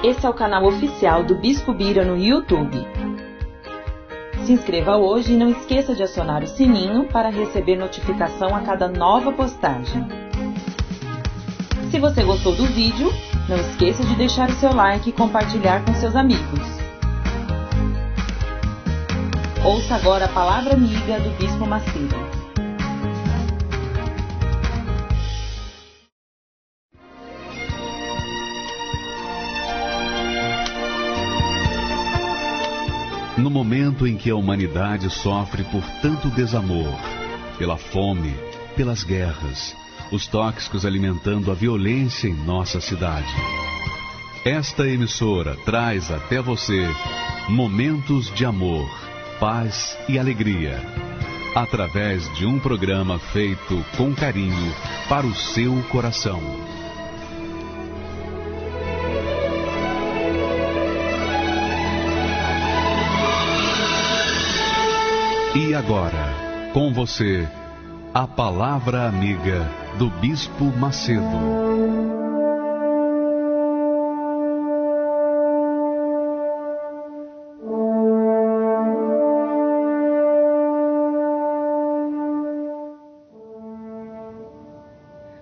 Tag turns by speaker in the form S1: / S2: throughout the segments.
S1: Esse é o canal oficial do Bispo Bira no YouTube. Se inscreva hoje e não esqueça de acionar o sininho para receber notificação a cada nova postagem. Se você gostou do vídeo, não esqueça de deixar o seu like e compartilhar com seus amigos. Ouça agora a palavra amiga do Bispo Macedo.
S2: No momento em que a humanidade sofre por tanto desamor, pela fome, pelas guerras, os tóxicos alimentando a violência em nossa cidade, esta emissora traz até você momentos de amor, paz e alegria, através de um programa feito com carinho para o seu coração. E agora, com você, a palavra amiga do Bispo Macedo.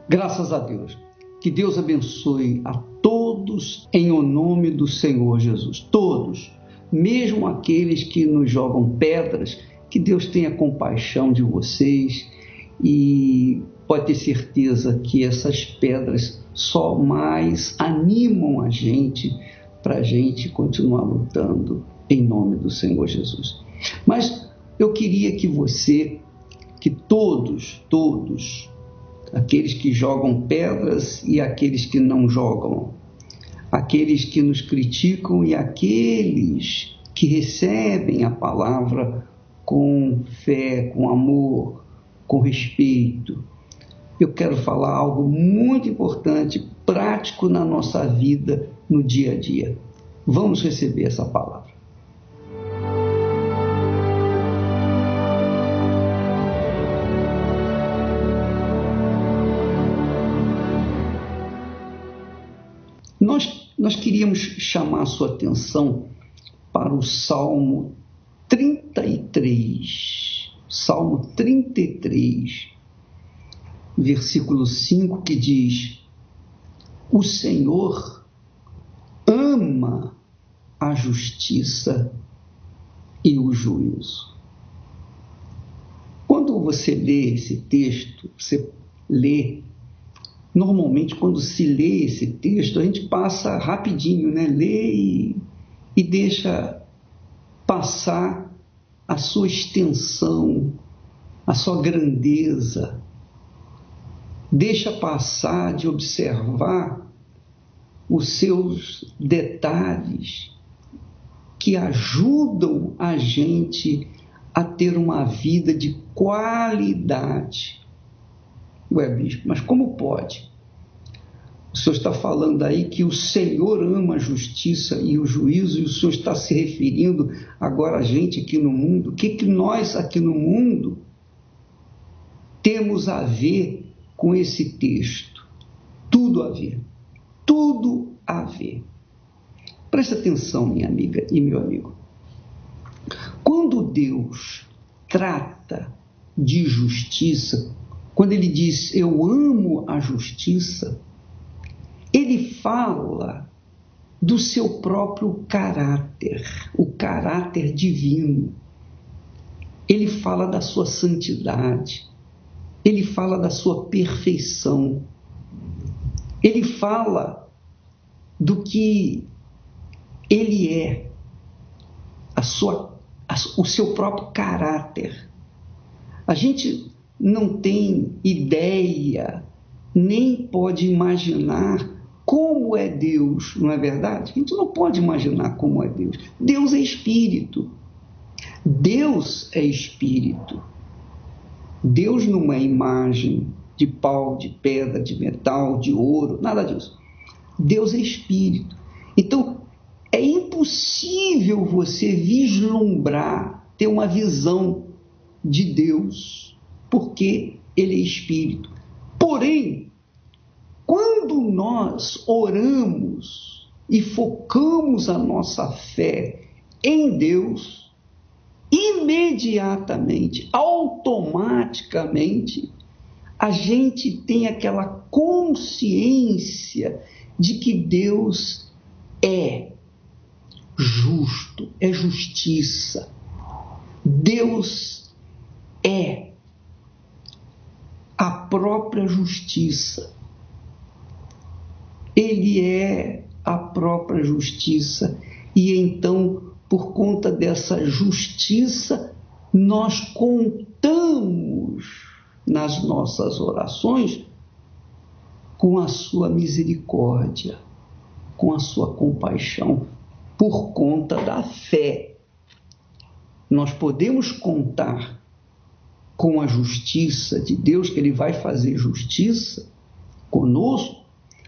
S3: Graças a Deus. Que Deus abençoe a todos em o nome do Senhor Jesus. Todos, mesmo aqueles que nos jogam pedras. Que Deus tenha compaixão de vocês e pode ter certeza que essas pedras só mais animam a gente para a gente continuar lutando em nome do Senhor Jesus. Mas eu queria que você, que todos, aqueles que jogam pedras e aqueles que não jogam, aqueles que nos criticam e aqueles que recebem a palavra com fé, com amor, com respeito. Eu quero falar algo muito importante, prático na nossa vida, no dia a dia. Vamos receber essa palavra. Nós queríamos chamar a sua atenção para o Salmo 33, Salmo 33, versículo 5, que diz: o Senhor ama a justiça e o juízo. Quando você lê esse texto, você lê, normalmente quando se lê esse texto, a gente passa rapidinho, né? Lê e deixa passar a sua extensão, a sua grandeza, deixa passar de observar os seus detalhes que ajudam a gente a ter uma vida de qualidade. Ué, bispo, mas como pode? O senhor está falando aí que o Senhor ama a justiça e o juízo, e o senhor está se referindo agora a gente aqui no mundo. O que nós aqui no mundo temos a ver com esse texto? Tudo a ver. Tudo a ver. Presta atenção, minha amiga e meu amigo. Quando Deus trata de justiça, quando Ele diz, eu amo a justiça, Ele fala do seu próprio caráter, o caráter divino. Ele fala da sua santidade, ele fala da sua perfeição, ele fala do que ele é, o seu próprio caráter. A gente não tem ideia, nem pode imaginar como é Deus, não é verdade? A gente não pode imaginar como é Deus. Deus é espírito. Deus é espírito. Deus não é imagem de pau, de pedra, de metal, de ouro, nada disso. Deus é espírito. Então, é impossível você vislumbrar, ter uma visão de Deus, porque Ele é espírito. Porém, quando nós oramos e focamos a nossa fé em Deus, imediatamente, automaticamente, a gente tem aquela consciência de que Deus é justo, é justiça. Deus é a própria justiça. Ele é a própria justiça. E então, por conta dessa justiça, nós contamos nas nossas orações com a sua misericórdia, com a sua compaixão, por conta da fé. Nós podemos contar com a justiça de Deus, que Ele vai fazer justiça conosco,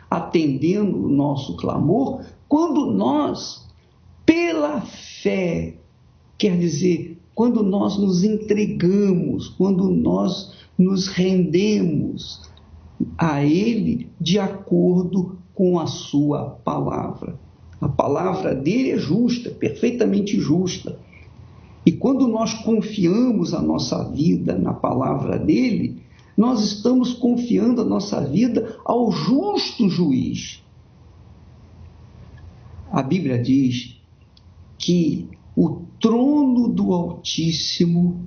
S3: atendendo o nosso clamor, quando nós, pela fé, quer dizer, quando nós nos entregamos, quando nós nos rendemos a Ele de acordo com a sua palavra. A palavra dele é justa, perfeitamente justa. E quando nós confiamos a nossa vida na palavra dele, nós estamos confiando a nossa vida ao justo juiz. A Bíblia diz que o trono do Altíssimo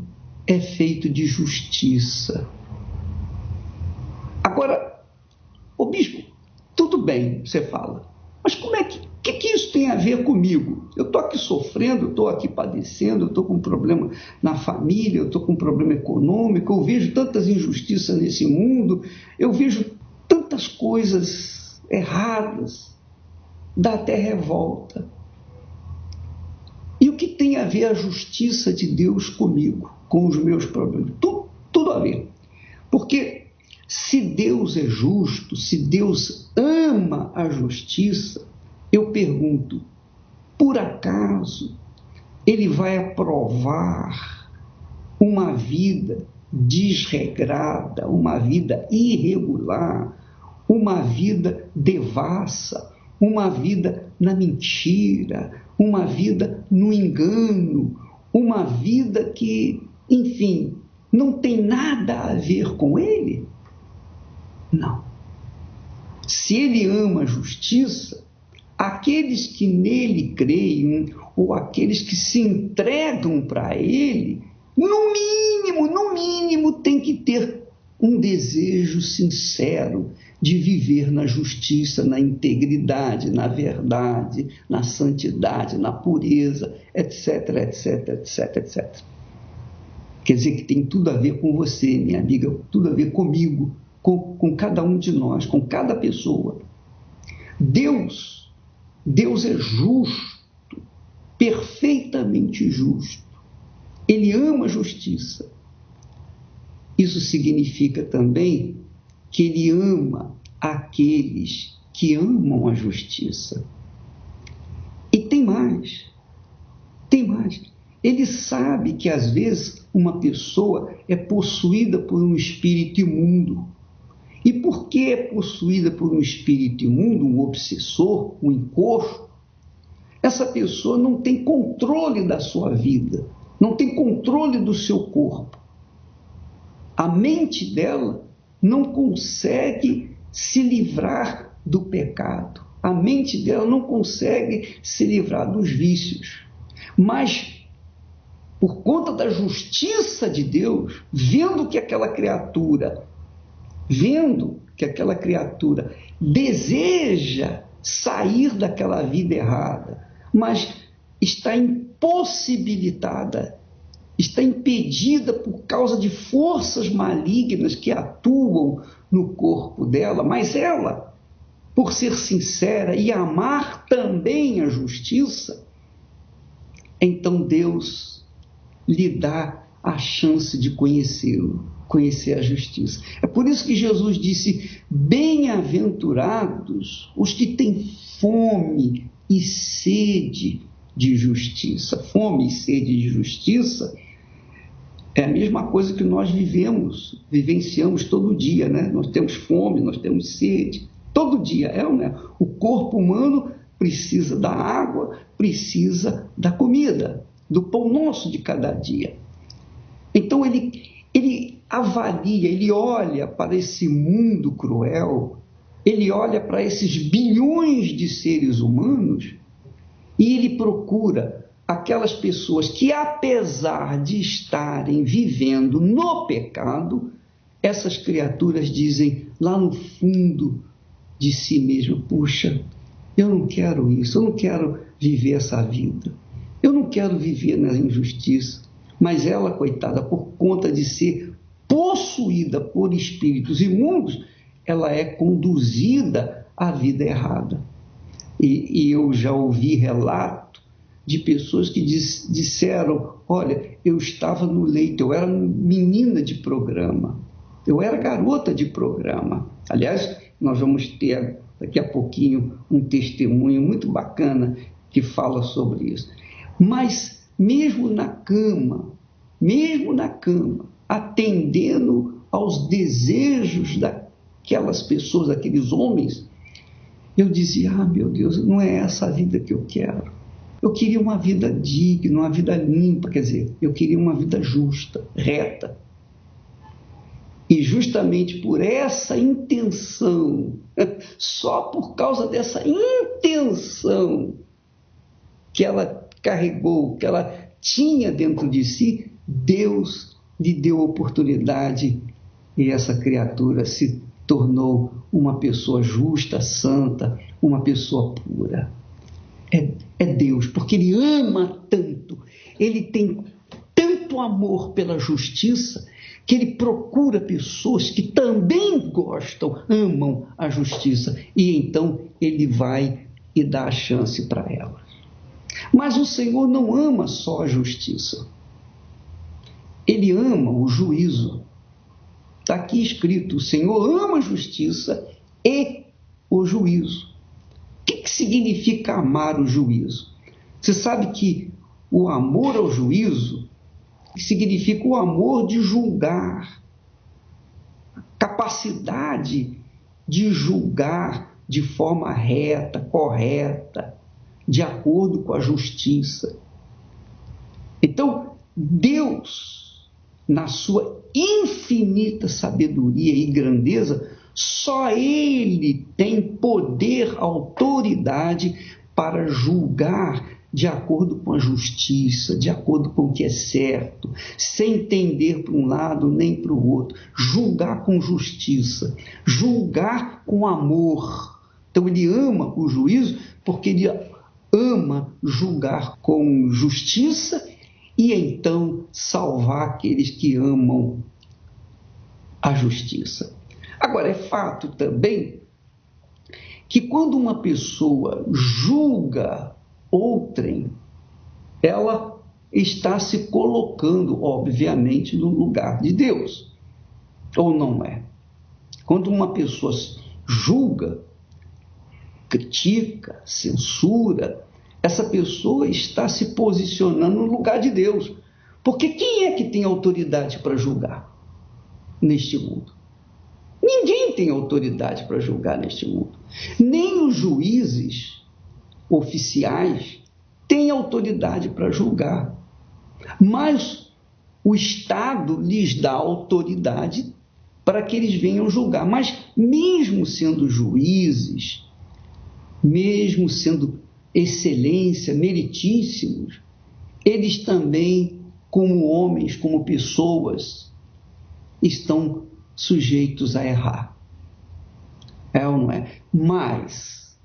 S3: é feito de justiça. Agora, ô bispo, tudo bem, você fala, mas como é que isso tem a ver comigo? Eu estou aqui sofrendo, eu estou aqui padecendo, eu estou com um problema na família, eu estou com um problema econômico, eu vejo tantas injustiças nesse mundo, eu vejo tantas coisas erradas, dá até revolta. E o que tem a ver a justiça de Deus comigo, com os meus problemas? Tudo a ver. Porque se Deus é justo, se Deus ama a justiça, eu pergunto, por acaso Ele vai aprovar uma vida desregrada, uma vida irregular, uma vida devassa, uma vida na mentira, uma vida no engano, uma vida que, enfim, não tem nada a ver com Ele? Não. Se Ele ama a justiça, aqueles que nele creem, ou aqueles que se entregam para Ele, no mínimo, tem que ter um desejo sincero de viver na justiça, na integridade, na verdade, na santidade, na pureza, etc, etc, etc, etc. Quer dizer que tem tudo a ver com você, minha amiga, tudo a ver comigo, com cada um de nós, com cada pessoa. Deus é justo, perfeitamente justo. Ele ama a justiça. Isso significa também que Ele ama aqueles que amam a justiça. E tem mais. Ele sabe que às vezes uma pessoa é possuída por um espírito imundo. E por que é possuída por um espírito imundo, um obsessor, um encosto? Essa pessoa não tem controle da sua vida, não tem controle do seu corpo. A mente dela não consegue se livrar do pecado. A mente dela não consegue se livrar dos vícios. Mas, por conta da justiça de Deus, vendo que aquela criatura deseja sair daquela vida errada, mas está impossibilitada, está impedida por causa de forças malignas que atuam no corpo dela, mas ela, por ser sincera e amar também a justiça, então Deus lhe dá a chance de conhecê-lo, conhecer a justiça. É por isso que Jesus disse: bem-aventurados os que têm fome e sede de justiça. Fome e sede de justiça é a mesma coisa que nós vivenciamos todo dia, né? Nós temos fome, nós temos sede, todo dia, o corpo humano precisa da água, precisa da comida, do pão nosso de cada dia. Então ele avalia, ele olha para esse mundo cruel, ele olha para esses bilhões de seres humanos e ele procura aquelas pessoas que, apesar de estarem vivendo no pecado, essas criaturas dizem lá no fundo de si mesmo: puxa, eu não quero isso, eu não quero viver essa vida, eu não quero viver na injustiça. Mas ela, coitada, por conta de ser possuída por espíritos imundos, ela é conduzida à vida errada. E eu já ouvi relato de pessoas que disseram: olha, eu estava no leito, eu era menina de programa, eu era garota de programa. Aliás, nós vamos ter daqui a pouquinho um testemunho muito bacana que fala sobre isso. Mas mesmo na cama, atendendo aos desejos daquelas pessoas, daqueles homens, eu dizia: ah, meu Deus, não é essa a vida que eu quero. Eu queria uma vida digna, uma vida limpa, quer dizer, eu queria uma vida justa, reta. E justamente por essa intenção, só por causa dessa intenção que ela carregou, que ela tinha dentro de si, Deus lhe deu oportunidade e essa criatura se tornou uma pessoa justa, santa, uma pessoa pura. É Deus, porque Ele ama tanto, Ele tem tanto amor pela justiça, que Ele procura pessoas que também gostam, amam a justiça, e então Ele vai e dá a chance para elas. Mas o Senhor não ama só a justiça, Ele ama o juízo. Está aqui escrito: o Senhor ama a justiça e o juízo. O que significa amar o juízo? Você sabe que o amor ao juízo significa o amor de julgar, a capacidade de julgar de forma reta, correta, de acordo com a justiça. Então, Deus, na sua infinita sabedoria e grandeza, só Ele tem poder, autoridade para julgar de acordo com a justiça, de acordo com o que é certo, sem tender para um lado nem para o outro, julgar com justiça, julgar com amor. Então Ele ama o juízo porque Ele ama julgar com justiça e então salvar aqueles que amam a justiça. Agora, é fato também que quando uma pessoa julga outrem, ela está se colocando, obviamente, no lugar de Deus. Ou não é? Quando uma pessoa julga, critica, censura, essa pessoa está se posicionando no lugar de Deus. Porque quem é que tem autoridade para julgar neste mundo? Ninguém tem autoridade para julgar neste mundo. Nem os juízes oficiais têm autoridade para julgar. Mas o Estado lhes dá autoridade para que eles venham julgar. Mas mesmo sendo juízes, mesmo sendo excelência, meritíssimos, eles também, como homens, como pessoas, estão sujeitos a errar. É ou não é? Mas,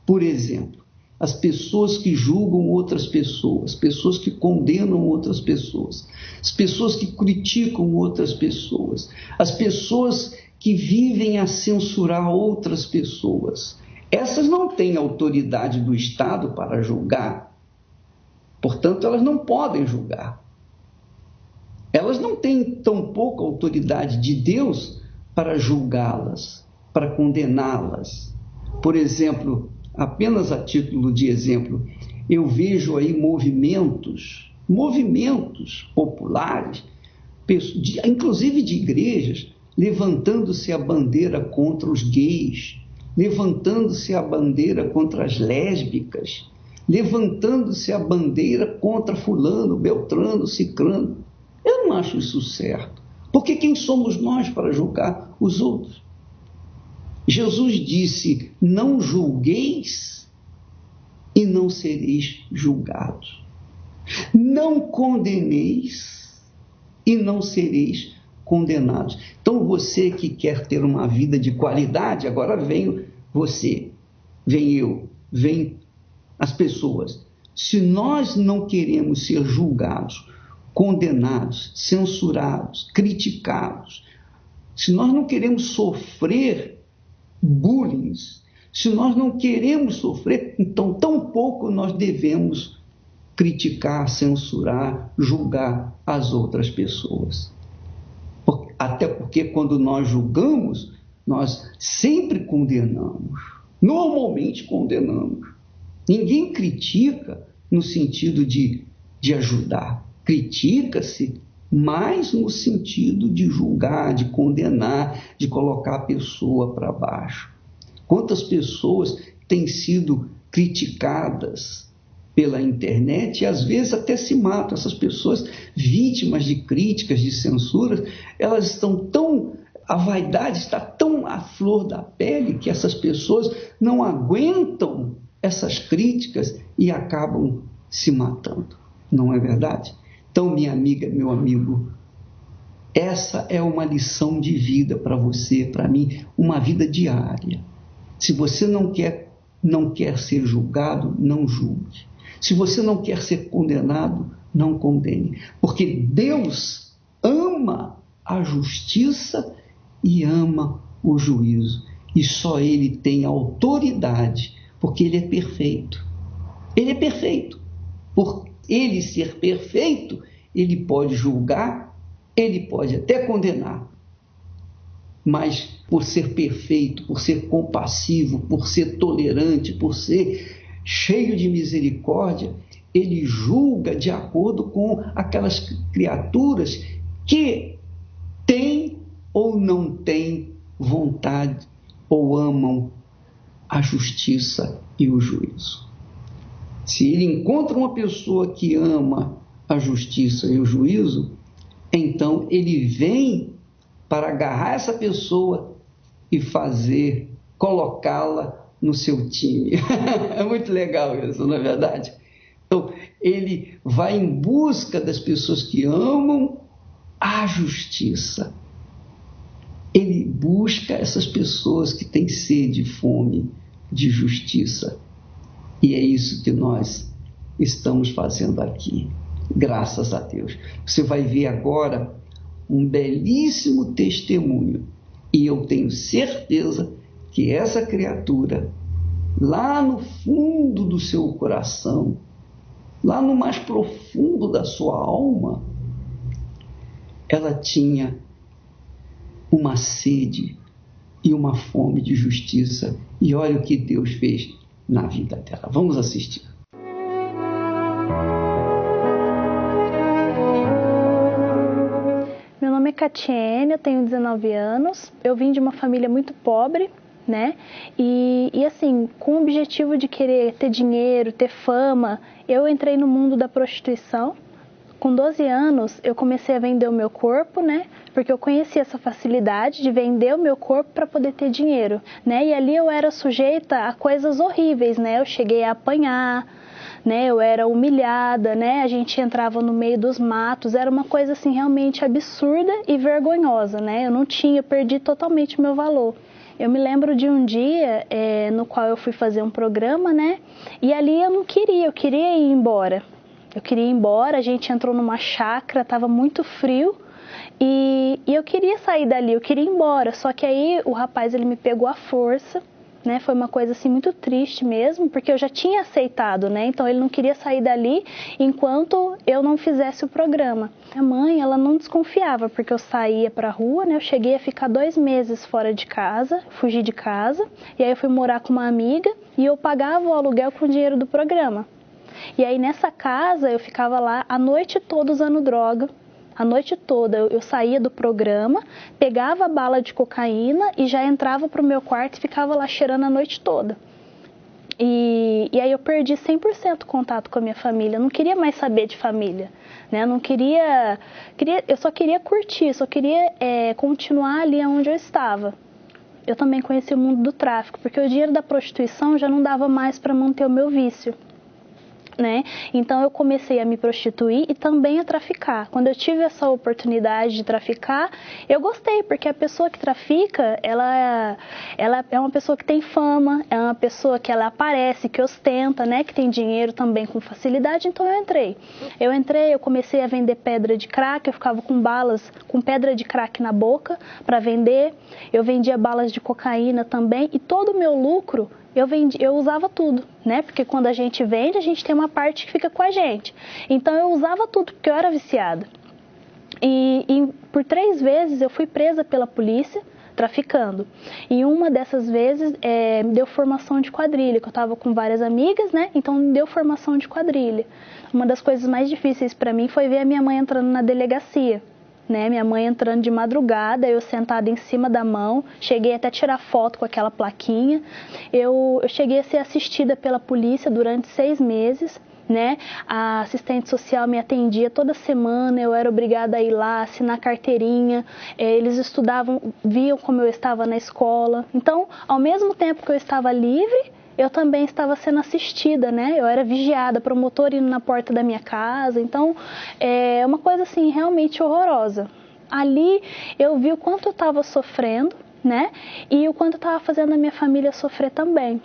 S3: por exemplo, as pessoas que julgam outras pessoas, pessoas que condenam outras pessoas, as pessoas que criticam outras pessoas, as pessoas que vivem a censurar outras pessoas, essas não têm autoridade do Estado para julgar, portanto, elas não podem julgar. Elas não têm tão pouca autoridade de Deus para julgá-las, para condená-las. Por exemplo, apenas a título de exemplo, eu vejo aí movimentos populares, inclusive de igrejas, levantando-se a bandeira contra os gays, levantando-se a bandeira contra as lésbicas, levantando-se a bandeira contra fulano, beltrano, cicrano. Eu não acho isso certo, porque quem somos nós para julgar os outros? Jesus disse: não julgueis e não sereis julgados. Não condeneis e não sereis condenados. Então você que quer ter uma vida de qualidade, agora vem você, vem eu, vem as pessoas. Se nós não queremos ser julgados, condenados, censurados, criticados, se nós não queremos sofrer bullying, se nós não queremos sofrer, então tampouco nós devemos criticar, censurar, julgar as outras pessoas. Até porque quando nós julgamos, nós sempre condenamos, normalmente condenamos. Ninguém critica no sentido de ajudar, critica-se mais no sentido de julgar, de condenar, de colocar a pessoa para baixo. Quantas pessoas têm sido criticadas pela internet e às vezes até se matam. Essas pessoas vítimas de críticas, de censuras, elas estão tão... A vaidade está tão à flor da pele que essas pessoas não aguentam essas críticas e acabam se matando. Não é verdade? Então, minha amiga, meu amigo, essa é uma lição de vida para você, para mim, uma vida diária. Se você não quer ser julgado, não julgue. Se você não quer ser condenado, não condene. Porque Deus ama a justiça e ama o juízo. E só Ele tem autoridade, porque Ele é perfeito. Ele é perfeito. Por Ele ser perfeito, Ele pode julgar, Ele pode até condenar. Mas por ser perfeito, por ser compassivo, por ser tolerante, por ser cheio de misericórdia, Ele julga de acordo com aquelas criaturas que têm ou não têm vontade ou amam a justiça e o juízo. Se Ele encontra uma pessoa que ama a justiça e o juízo, então Ele vem para agarrar essa pessoa e colocá-la no seu time. É muito legal isso, não é verdade? Então, Ele vai em busca das pessoas que amam a justiça. Ele busca essas pessoas que têm sede e fome de justiça. E é isso que nós estamos fazendo aqui, graças a Deus. Você vai ver agora um belíssimo testemunho. E eu tenho certeza que essa criatura, lá no fundo do seu coração, lá no mais profundo da sua alma, ela tinha uma sede e uma fome de justiça. E olha o que Deus fez na vida dela. Vamos assistir.
S4: Meu nome é Catiene, eu tenho 19 anos. Eu vim de uma família muito pobre, né? E assim, com o objetivo de querer ter dinheiro, ter fama, eu entrei no mundo da prostituição. Com 12 anos, eu comecei a vender o meu corpo, né? Porque eu conhecia essa facilidade de vender o meu corpo para poder ter dinheiro, né? E ali eu era sujeita a coisas horríveis, né? Eu cheguei a apanhar, né? Eu era humilhada, né? A gente entrava no meio dos matos, era uma coisa assim realmente absurda e vergonhosa, né? Eu perdi totalmente o meu valor. Eu me lembro de um dia no qual eu fui fazer um programa, né? E ali eu queria ir embora. Eu queria ir embora, a gente entrou numa chácara, estava muito frio e eu queria sair dali, eu queria ir embora. Só que aí o rapaz ele me pegou à força, né? Foi uma coisa assim muito triste mesmo, porque eu já tinha aceitado, né? Então ele não queria sair dali enquanto eu não fizesse o programa. Minha mãe, ela não desconfiava, porque eu saía pra rua, né? Eu cheguei a ficar 2 meses fora de casa, fugi de casa, e aí eu fui morar com uma amiga e eu pagava o aluguel com o dinheiro do programa. E aí nessa casa eu ficava lá a noite toda usando droga, A noite toda eu saía do programa, pegava a bala de cocaína e já entrava pro meu quarto e ficava lá cheirando a noite toda. E aí eu perdi 100% o contato com a minha família, eu não queria mais saber de família, né? Eu só queria curtir, só queria continuar ali onde eu estava. Eu também conheci o mundo do tráfico, porque o dinheiro da prostituição já não dava mais para manter o meu vício, né? Então eu comecei a me prostituir e também a traficar. Quando eu tive essa oportunidade de traficar, eu gostei, porque a pessoa que trafica, ela é uma pessoa que tem fama, é uma pessoa que ela aparece, que ostenta, né? Que tem dinheiro também com facilidade, então eu comecei a vender pedra de crack, eu ficava com pedra de crack na boca para vender, eu vendia balas de cocaína também, e todo o meu lucro eu usava tudo, né? Porque quando a gente vende, a gente tem uma parte que fica com a gente. Então eu usava tudo, porque eu era viciada. E por 3 vezes eu fui presa pela polícia traficando. E uma dessas vezes me deu formação de quadrilha, que eu estava com várias amigas, né? Então me deu formação de quadrilha. Uma das coisas mais difíceis para mim foi ver a minha mãe entrando na delegacia. Né, minha mãe entrando de madrugada, eu sentada em cima da mão, cheguei até a tirar foto com aquela plaquinha. Eu cheguei a ser assistida pela polícia durante 6 meses, né? A assistente social me atendia toda semana, eu era obrigada a ir lá, assinar carteirinha, eles estudavam, viam como eu estava na escola. Então, ao mesmo tempo que eu estava livre, eu também estava sendo assistida, né? Eu era vigiada, promotor indo na porta da minha casa. Então, é uma coisa assim, realmente horrorosa. Ali eu vi o quanto eu estava sofrendo, né? E o quanto eu estava fazendo a minha família sofrer também.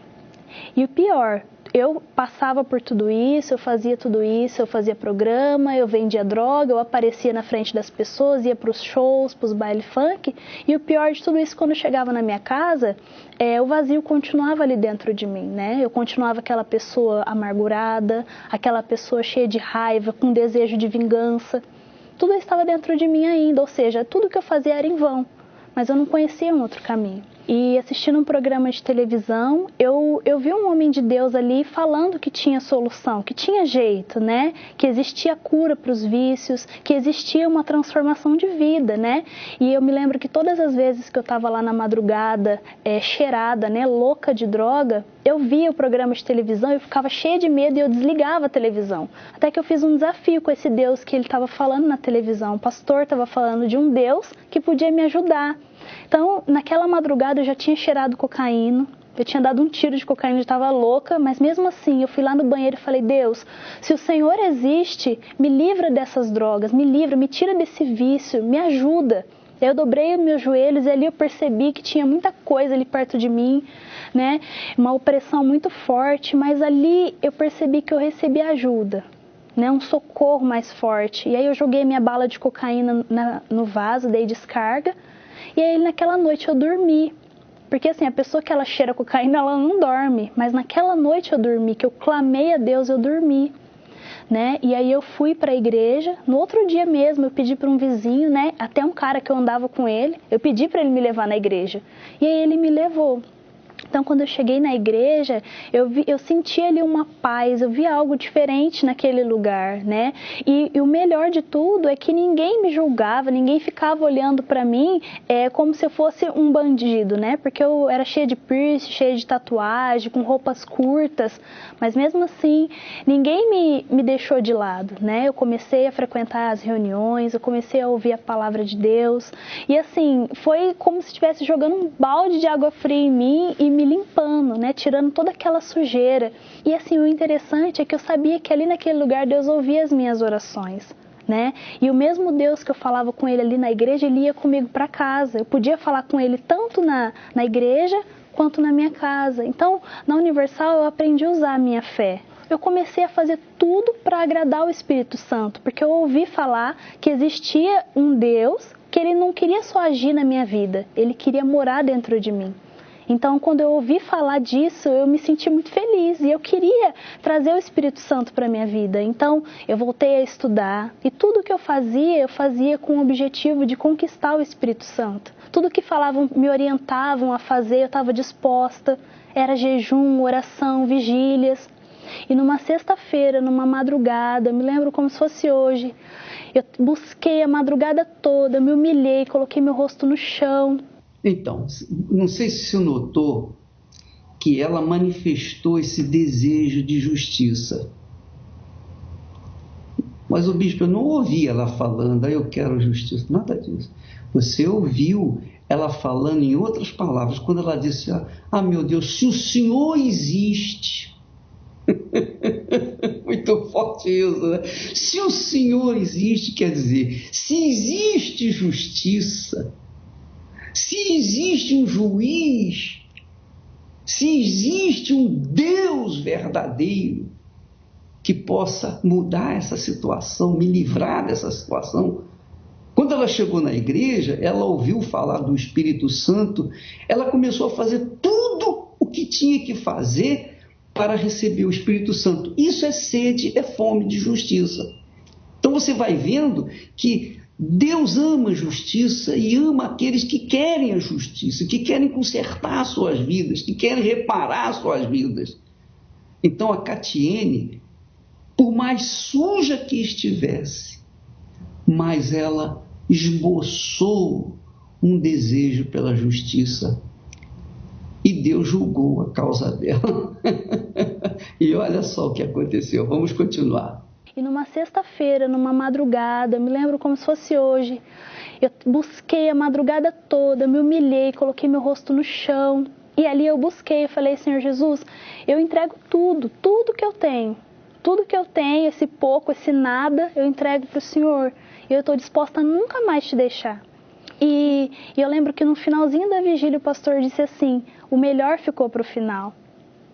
S4: E o pior, eu passava por tudo isso, eu fazia programa, eu vendia droga, eu aparecia na frente das pessoas, ia para os shows, para os baile funk. E o pior de tudo isso, quando eu chegava na minha casa, o vazio continuava ali dentro de mim, né? Eu continuava aquela pessoa amargurada, aquela pessoa cheia de raiva, com desejo de vingança. Tudo estava dentro de mim ainda, ou seja, tudo que eu fazia era em vão, mas eu não conhecia um outro caminho. E assistindo um programa de televisão, eu vi um homem de Deus ali falando que tinha solução, que tinha jeito, né? Que existia cura para os vícios, que existia uma transformação de vida, né? E eu me lembro que todas as vezes que eu estava lá na madrugada, cheirada, né? Louca de droga, eu via o programa de televisão e eu ficava cheia de medo e eu desligava a televisão. Até que eu fiz um desafio com esse Deus que ele estava falando na televisão. O pastor estava falando de um Deus que podia me ajudar. Então, naquela madrugada eu já tinha cheirado cocaína, eu tinha dado um tiro de cocaína, eu estava louca, mas mesmo assim eu fui lá no banheiro e falei: Deus, se o Senhor existe, me livra dessas drogas, me livra, me tira desse vício, me ajuda. Eu dobrei os meus joelhos e ali eu percebi que tinha muita coisa ali perto de mim, né? Uma opressão muito forte, mas ali eu percebi que eu recebi ajuda, né? Um socorro mais forte. E aí eu joguei minha bala de cocaína no vaso, dei descarga. E aí naquela noite eu dormi, porque assim, a pessoa que ela cheira cocaína, ela não dorme, mas naquela noite eu dormi, que eu clamei a Deus, eu dormi, né? E aí eu fui para a igreja, no outro dia mesmo eu pedi para um vizinho, né? Até um cara que eu andava com ele, eu pedi para ele me levar na igreja, e aí ele me levou. Então, quando eu cheguei na igreja, eu senti ali uma paz, eu vi algo diferente naquele lugar, né? E o melhor de tudo é que ninguém me julgava, ninguém ficava olhando para mim como se eu fosse um bandido, né? Porque eu era cheia de piercing, cheia de tatuagem, com roupas curtas, mas mesmo assim, ninguém me deixou de lado, né? Eu comecei a frequentar as reuniões, eu comecei a ouvir a palavra de Deus, e assim, foi como se estivesse jogando um balde de água fria em mim e me limpando, né, tirando toda aquela sujeira. E assim, o interessante é que eu sabia que ali naquele lugar Deus ouvia as minhas orações, né? E o mesmo Deus que eu falava com ele ali na igreja, ele ia comigo para casa. Eu podia falar com ele tanto na igreja quanto na minha casa. Então, na Universal eu aprendi a usar a minha fé. Eu comecei a fazer tudo para agradar o Espírito Santo, porque eu ouvi falar que existia um Deus que ele não queria só agir na minha vida, ele queria morar dentro de mim. Então, quando eu ouvi falar disso, eu me senti muito feliz e eu queria trazer o Espírito Santo para a minha vida. Então, eu voltei a estudar e tudo que eu fazia com o objetivo de conquistar o Espírito Santo. Tudo que falavam, me orientavam a fazer, eu estava disposta. Era jejum, oração, vigílias. E numa sexta-feira, numa madrugada, me lembro como se fosse hoje, eu busquei a madrugada toda, me humilhei, coloquei meu rosto no chão.
S3: Então, não sei se você notou que ela manifestou esse desejo de justiça. Mas o bispo, eu não ouvi ela falando, eu quero justiça, nada disso. Você ouviu ela falando em outras palavras, quando ela disse, meu Deus, se o Senhor existe. Muito forte isso, né? Se o Senhor existe, quer dizer, se existe justiça, se existe um juiz, se existe um Deus verdadeiro que possa mudar essa situação, me livrar dessa situação. Quando ela chegou na igreja, ela ouviu falar do Espírito Santo, ela começou a fazer tudo o que tinha que fazer para receber o Espírito Santo. Isso é sede, é fome de justiça. Então você vai vendo que Deus ama a justiça e ama aqueles que querem a justiça, que querem consertar suas vidas, que querem reparar suas vidas. Então a Catiene, por mais suja que estivesse, mas ela esboçou um desejo pela justiça e Deus julgou a causa dela. E olha só o que aconteceu, vamos continuar.
S4: E numa sexta-feira, numa madrugada, me lembro como se fosse hoje, eu busquei a madrugada toda, me humilhei, coloquei meu rosto no chão. E ali eu busquei, eu falei, Senhor Jesus, eu entrego tudo que eu tenho. Tudo que eu tenho, esse pouco, esse nada, eu entrego para o Senhor. E eu estou disposta a nunca mais te deixar. E eu lembro que no finalzinho da vigília o pastor disse assim, o melhor ficou para o final.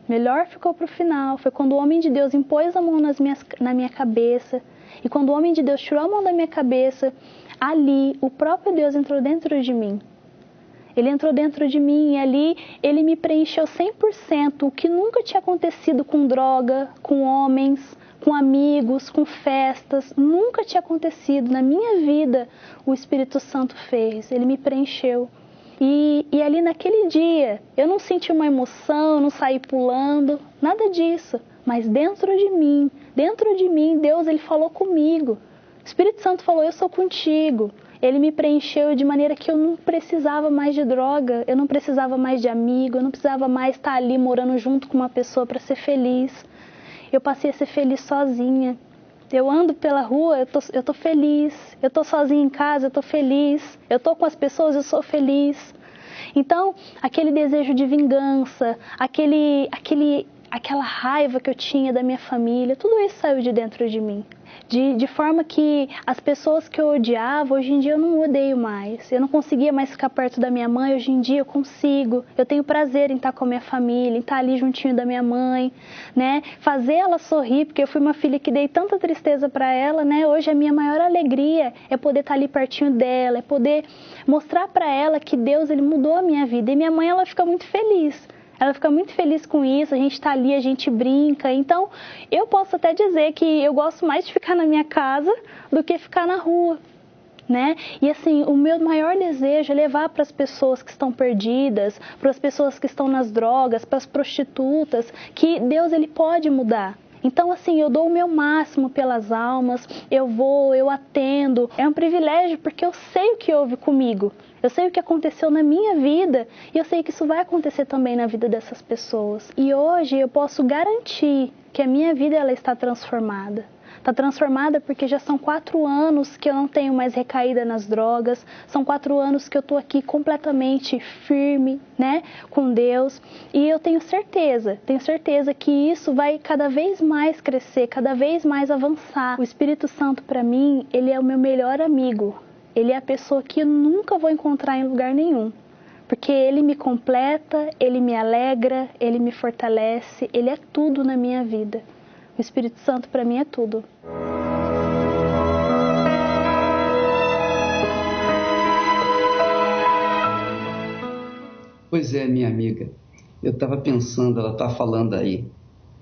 S4: O melhor ficou para o final. Foi quando o homem de Deus impôs a mão na minha cabeça. E quando o homem de Deus tirou a mão da minha cabeça, ali o próprio Deus entrou dentro de mim. Ele entrou dentro de mim e ali ele me preencheu 100%, o que nunca tinha acontecido com droga, com homens, com amigos, com festas. Nunca tinha acontecido na minha vida. O Espírito Santo fez, ele me preencheu. E ali naquele dia, eu não senti uma emoção, não saí pulando, nada disso. Mas dentro de mim, Deus, ele falou comigo. O Espírito Santo falou, eu sou contigo. Ele me preencheu de maneira que eu não precisava mais de droga, eu não precisava mais de amigo, eu não precisava mais estar ali morando junto com uma pessoa para ser feliz. Eu passei a ser feliz sozinha. Eu ando pela rua, eu tô feliz. Eu tô sozinha em casa, eu tô feliz. Eu tô com as pessoas, eu sou feliz. Então, aquele desejo de vingança, aquela raiva que eu tinha da minha família, tudo isso saiu de dentro de mim. De forma que as pessoas que eu odiava, hoje em dia eu não odeio mais. Eu não conseguia mais ficar perto da minha mãe, hoje em dia eu consigo. Eu tenho prazer em estar com a minha família, em estar ali juntinho da minha mãe, né? Fazer ela sorrir, porque eu fui uma filha que dei tanta tristeza para ela, né? Hoje a minha maior alegria é poder estar ali pertinho dela, é poder mostrar para ela que Deus, ele mudou a minha vida. E minha mãe, ela fica muito feliz. Ela fica muito feliz com isso, a gente está ali, a gente brinca. Então, eu posso até dizer que eu gosto mais de ficar na minha casa do que ficar na rua, né? E assim, o meu maior desejo é levar para as pessoas que estão perdidas, para as pessoas que estão nas drogas, para as prostitutas, que Deus, ele pode mudar. Então, assim, eu dou o meu máximo pelas almas, eu atendo. É um privilégio porque eu sei o que houve comigo. Eu sei o que aconteceu na minha vida e eu sei que isso vai acontecer também na vida dessas pessoas. E hoje eu posso garantir que a minha vida, ela está transformada. Está transformada porque já são 4 anos que eu não tenho mais recaída nas drogas, são 4 anos que eu estou aqui completamente firme, né, com Deus, e eu tenho certeza que isso vai cada vez mais crescer, cada vez mais avançar. O Espírito Santo, para mim, ele é o meu melhor amigo, ele é a pessoa que eu nunca vou encontrar em lugar nenhum, porque ele me completa, ele me alegra, ele me fortalece, ele é tudo na minha vida. O Espírito Santo para mim é tudo.
S3: Pois é, minha amiga, eu estava pensando, ela está falando aí,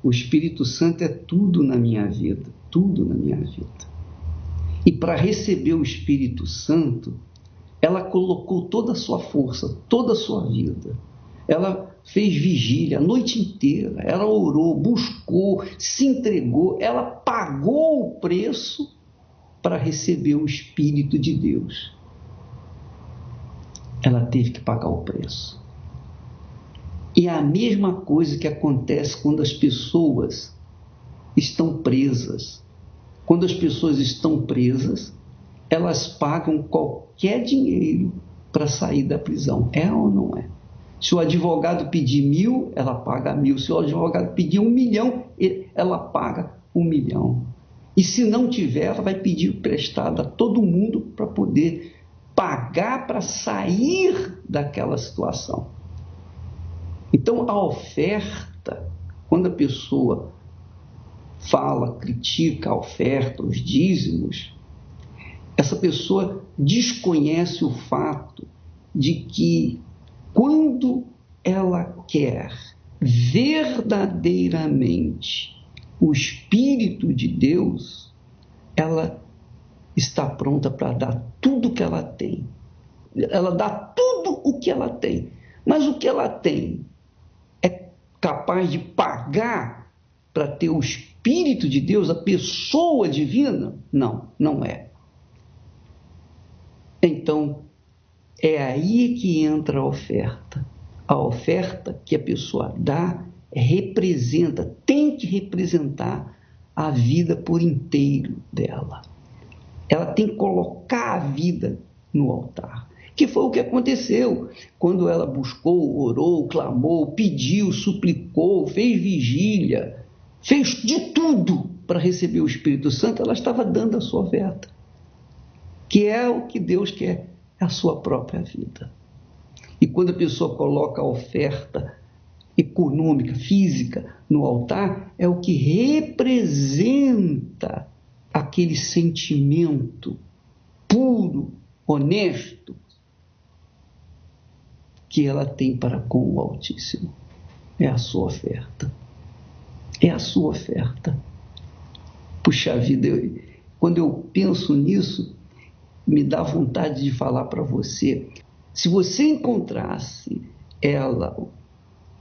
S3: o Espírito Santo é tudo na minha vida, tudo na minha vida. E para receber o Espírito Santo, ela colocou toda a sua força, toda a sua vida. Ela fez vigília a noite inteira, ela orou, buscou, se entregou, ela pagou o preço para receber o Espírito de Deus. Ela teve que pagar o preço. E é a mesma coisa que acontece quando as pessoas estão presas. Quando as pessoas estão presas, elas pagam qualquer dinheiro para sair da prisão. É ou não é? Se o advogado pedir 1.000, ela paga 1.000. Se o advogado pedir 1 milhão, ela paga 1 milhão. E se não tiver, ela vai pedir emprestado a todo mundo para poder pagar para sair daquela situação. Então, a oferta, quando a pessoa fala, critica a oferta, os dízimos, essa pessoa desconhece o fato de que quando ela quer verdadeiramente o Espírito de Deus, ela está pronta para dar tudo o que ela tem. Ela dá tudo o que ela tem. Mas o que ela tem é capaz de pagar para ter o Espírito de Deus, a pessoa divina? Não, não é. Então, é aí que entra a oferta. A oferta que a pessoa dá representa, tem que representar a vida por inteiro dela. Ela tem que colocar a vida no altar. Que foi o que aconteceu quando ela buscou, orou, clamou, pediu, suplicou, fez vigília, fez de tudo para receber o Espírito Santo. Ela estava dando a sua oferta, que é o que Deus quer, a sua própria vida. E quando a pessoa coloca a oferta econômica, física, no altar, é o que representa aquele sentimento puro, honesto, que ela tem para com o Altíssimo. É a sua oferta. É a sua oferta. Puxa vida, quando eu penso nisso, me dá vontade de falar para você. Se você encontrasse ela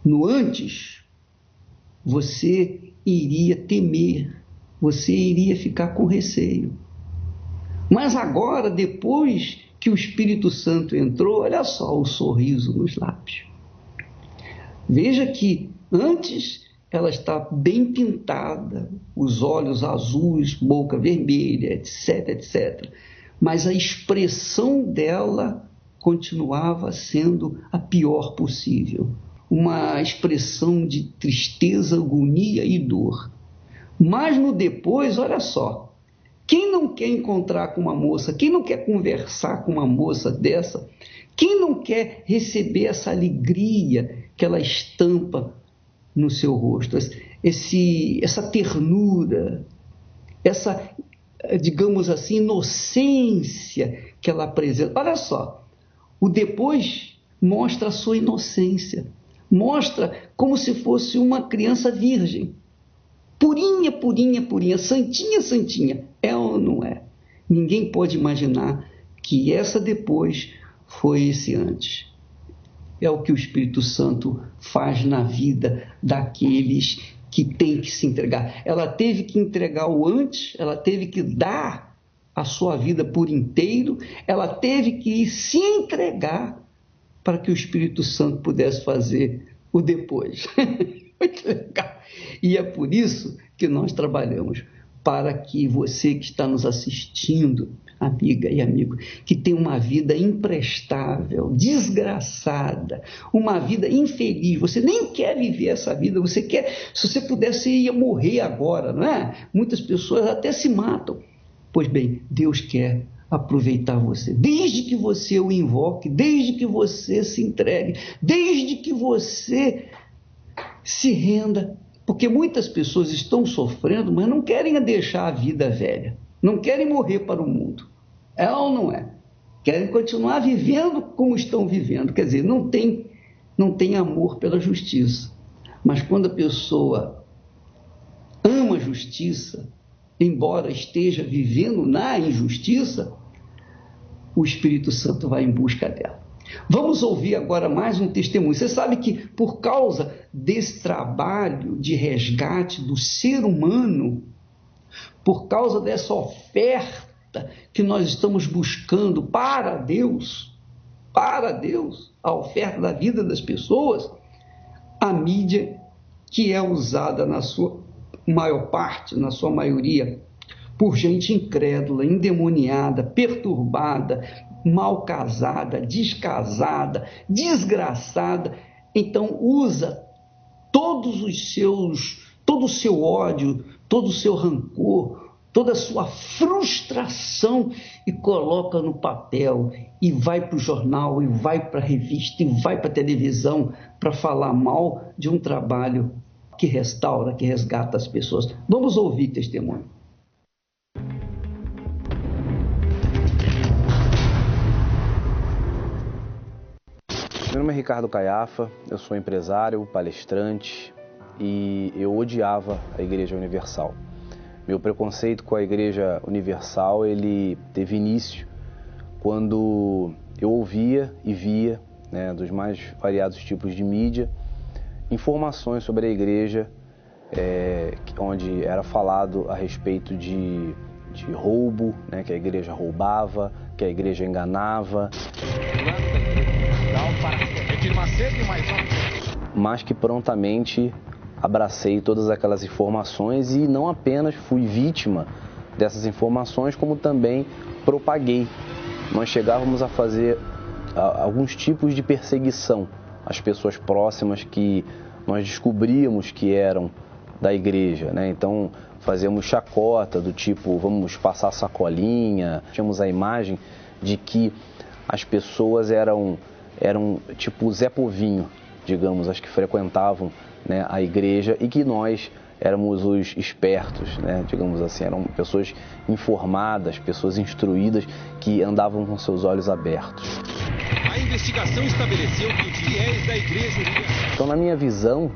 S3: no antes, você iria temer, você iria ficar com receio. Mas agora, depois que o Espírito Santo entrou, olha só o sorriso nos lábios. Veja que antes ela está bem pintada, os olhos azuis, boca vermelha, etc, etc. Mas a expressão dela continuava sendo a pior possível. Uma expressão de tristeza, agonia e dor. Mas no depois, olha só, quem não quer encontrar com uma moça, quem não quer conversar com uma moça dessa, quem não quer receber essa alegria que ela estampa no seu rosto, essa ternura, essa, digamos assim, inocência que ela apresenta. Olha só, o depois mostra a sua inocência, mostra como se fosse uma criança virgem, purinha, purinha, purinha, santinha, santinha. É ou não é? Ninguém pode imaginar que essa depois foi esse antes. É o que o Espírito Santo faz na vida daqueles que têm que se entregar. Ela teve que entregar o antes, ela teve que dar a sua vida por inteiro, ela teve que se entregar para que o Espírito Santo pudesse fazer o depois. Muito legal. E é por isso que nós trabalhamos, para que você que está nos assistindo, amiga e amigo, que tem uma vida imprestável, desgraçada, uma vida infeliz, você nem quer viver essa vida, você quer, se você pudesse, ia morrer agora, não é? Muitas pessoas até se matam. Pois bem, Deus quer aproveitar você, desde que você o invoque, desde que você se entregue, desde que você se renda, porque muitas pessoas estão sofrendo, mas não querem deixar a vida velha, não querem morrer para o mundo, é ou não é? Querem continuar vivendo como estão vivendo, quer dizer, não tem amor pela justiça. Mas quando a pessoa ama a justiça, embora esteja vivendo na injustiça, o Espírito Santo vai em busca dela. Vamos ouvir agora mais um testemunho. Você sabe que por causa desse trabalho de resgate do ser humano, por causa dessa oferta que nós estamos buscando para Deus, a oferta da vida das pessoas, a mídia, que é usada na sua maior parte, na sua maioria, por gente incrédula, endemoniada, perturbada, mal casada, descasada, desgraçada, então usa todo o seu ódio, todo o seu rancor, toda a sua frustração e coloca no papel e vai para o jornal, e vai para a revista, e vai para a televisão para falar mal de um trabalho que restaura, que resgata as pessoas. Vamos ouvir testemunho.
S5: Meu nome é Ricardo Caiafa, eu sou empresário, palestrante e eu odiava a Igreja Universal. Meu preconceito com a Igreja Universal, ele teve início quando eu ouvia e via, dos mais variados tipos de mídia, informações sobre a Igreja, onde era falado a respeito de roubo, que a Igreja roubava, que a Igreja enganava. Mas que prontamente abracei todas aquelas informações e não apenas fui vítima dessas informações, como também propaguei. Nós chegávamos a fazer alguns tipos de perseguição às pessoas próximas que nós descobríamos que eram da igreja, Então fazíamos chacota do tipo, vamos passar sacolinha. Tínhamos a imagem de que as pessoas eram tipo Zé Povinho, digamos, as que frequentavam a igreja e que nós éramos os espertos, digamos assim, eram pessoas informadas, pessoas instruídas que andavam com seus olhos abertos.
S6: A investigação estabeleceu que os fiéis da igreja...
S5: Então, na minha visão,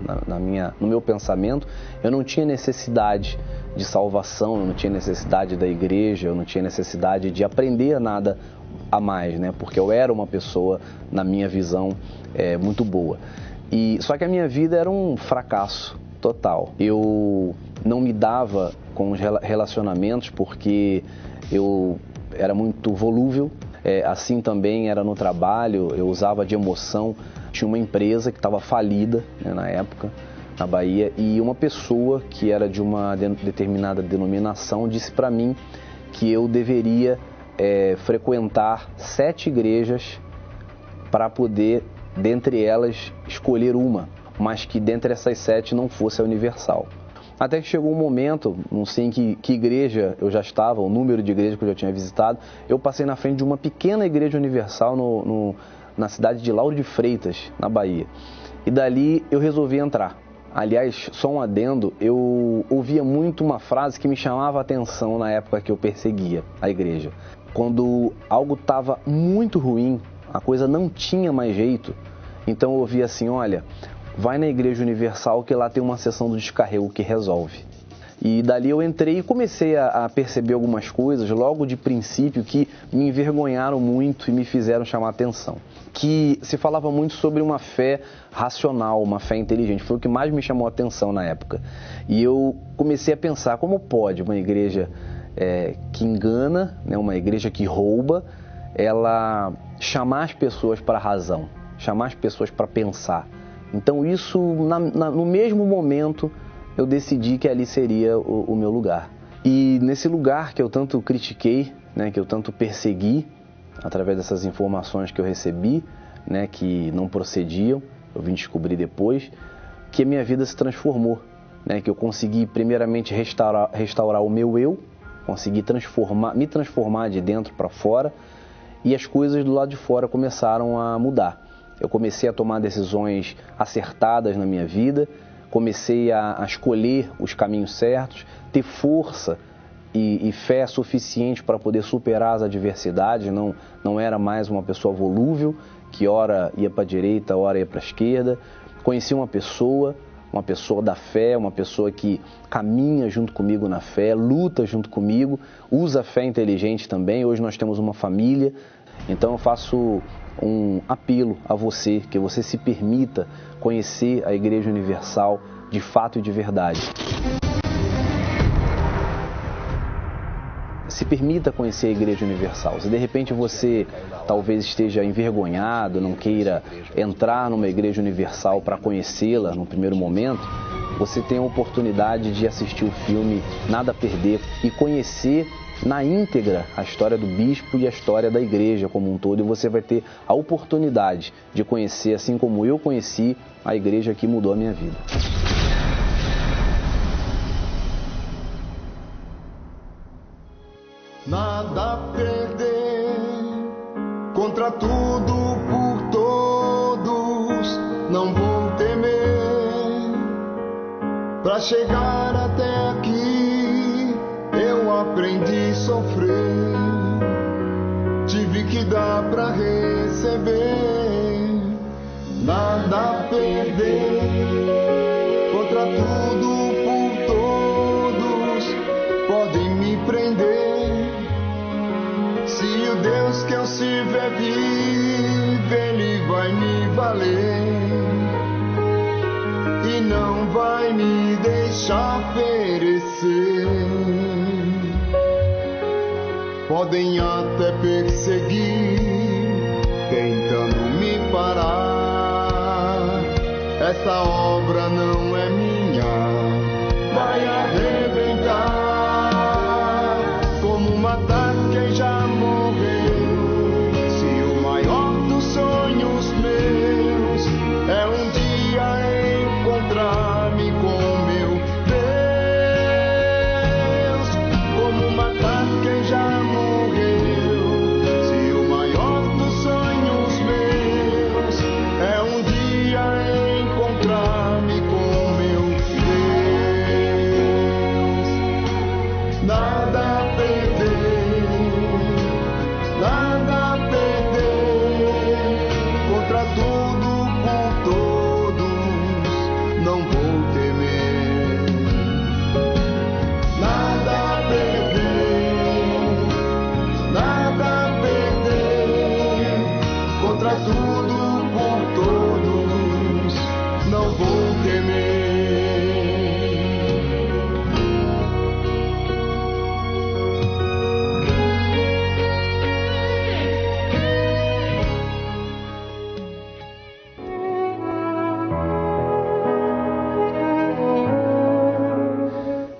S5: no meu pensamento, eu não tinha necessidade de salvação, eu não tinha necessidade da igreja, eu não tinha necessidade de aprender nada a mais, porque eu era uma pessoa, na minha visão, muito boa. Só que a minha vida era um fracasso total. Eu não me dava com os relacionamentos porque eu era muito volúvel. Assim também era no trabalho, eu usava de emoção. Tinha uma empresa que estava falida, na época, na Bahia, e uma pessoa que era de uma determinada denominação disse para mim que eu deveria frequentar 7 igrejas para poder, dentre elas, escolher uma, mas que dentre essas 7 não fosse a Universal. Até que chegou um momento, não sei em que igreja eu já estava, o número de igrejas que eu já tinha visitado, eu passei na frente de uma pequena igreja universal na cidade de Lauro de Freitas, na Bahia. E dali eu resolvi entrar. Aliás, só um adendo, eu ouvia muito uma frase que me chamava a atenção na época que eu perseguia a igreja. Quando algo estava muito ruim, a coisa não tinha mais jeito, então eu ouvia assim, olha, vai na Igreja Universal que lá tem uma sessão do descarrego que resolve. E dali eu entrei e comecei a perceber algumas coisas logo de princípio que me envergonharam muito e me fizeram chamar a atenção. Que se falava muito sobre uma fé racional, uma fé inteligente, foi o que mais me chamou a atenção na época. E eu comecei a pensar, como pode uma igreja que engana, uma igreja que rouba, ela chamar as pessoas para a razão, chamar as pessoas para pensar. Então isso, no mesmo momento, eu decidi que ali seria o meu lugar. E nesse lugar que eu tanto critiquei, que eu tanto persegui, através dessas informações que eu recebi, que não procediam, eu vim descobrir depois, que a minha vida se transformou, que eu consegui primeiramente restaurar o meu eu, consegui me transformar de dentro para fora, e as coisas do lado de fora começaram a mudar. Eu comecei a tomar decisões acertadas na minha vida, comecei a escolher os caminhos certos, ter força e fé suficiente para poder superar as adversidades, não era mais uma pessoa volúvel, que ora ia para a direita, ora ia para a esquerda. Conheci uma pessoa da fé, uma pessoa que caminha junto comigo na fé, luta junto comigo, usa a fé inteligente também. Hoje nós temos uma família, então eu faço um apelo a você, que você se permita conhecer a Igreja Universal de fato e de verdade. Se permita conhecer a Igreja Universal. Se de repente você talvez esteja envergonhado, não queira entrar numa Igreja Universal para conhecê-la no primeiro momento, você tem a oportunidade de assistir o filme Nada a Perder e conhecer na íntegra a história do bispo e a história da igreja como um todo, e você vai ter a oportunidade de conhecer, assim como eu conheci, a igreja que mudou a minha vida.
S7: Nada a perder, contra tudo, por todos, não vou temer. Pra chegar até aqui, eu aprendi a sofrer. Tive que dar pra receber. Nada a perder, contra tudo, por todos, podem me prender. Se o Deus que eu sirvo é vivo, Ele vai me valer e não vai me deixar perecer. Podem até perseguir, tentando me parar. Essa obra não é minha, vai arrebentar como matar quem já morreu. Se o maior dos sonhos meus é um dia encontrar-me com meu Deus, como matar quem já morreu. Se o maior dos sonhos meus é um dia encontrar-me com meu Deus. Nada a perder, nada a perder, contra tudo, por todos, não vou temer. Nada a perder, nada a perder, contra tudo, por todos, não vou temer.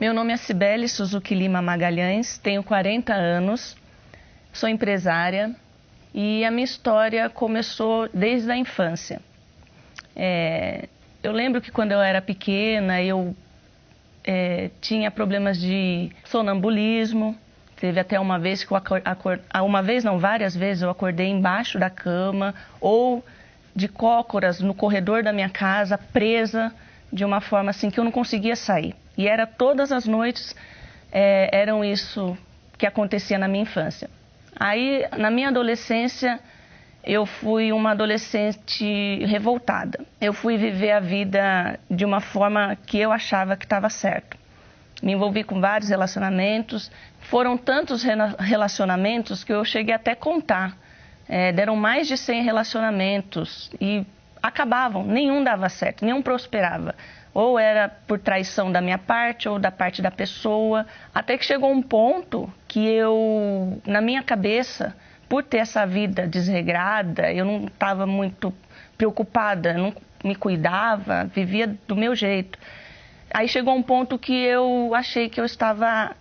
S8: Meu nome é Cibele Suzuki Lima Magalhães, tenho 40 anos, sou empresária e a minha história começou desde a infância. Eu lembro que quando eu era pequena eu tinha problemas de sonambulismo. Teve até uma vez que várias vezes eu acordei embaixo da cama ou de cócoras no corredor da minha casa, presa de uma forma assim que eu não conseguia sair. E era todas as noites, eram isso que acontecia na minha infância. Aí, na minha adolescência, eu fui uma adolescente revoltada. Eu fui viver a vida de uma forma que eu achava que estava certo. Me envolvi com vários relacionamentos. Foram tantos relacionamentos que eu cheguei até a contar. Deram mais de 100 relacionamentos e acabavam, nenhum dava certo, nenhum prosperava. Ou era por traição da minha parte ou da parte da pessoa. Até que chegou um ponto que eu, na minha cabeça, por ter essa vida desregrada, eu não estava muito preocupada, não me cuidava, vivia do meu jeito. Aí chegou um ponto que eu achei que eu estava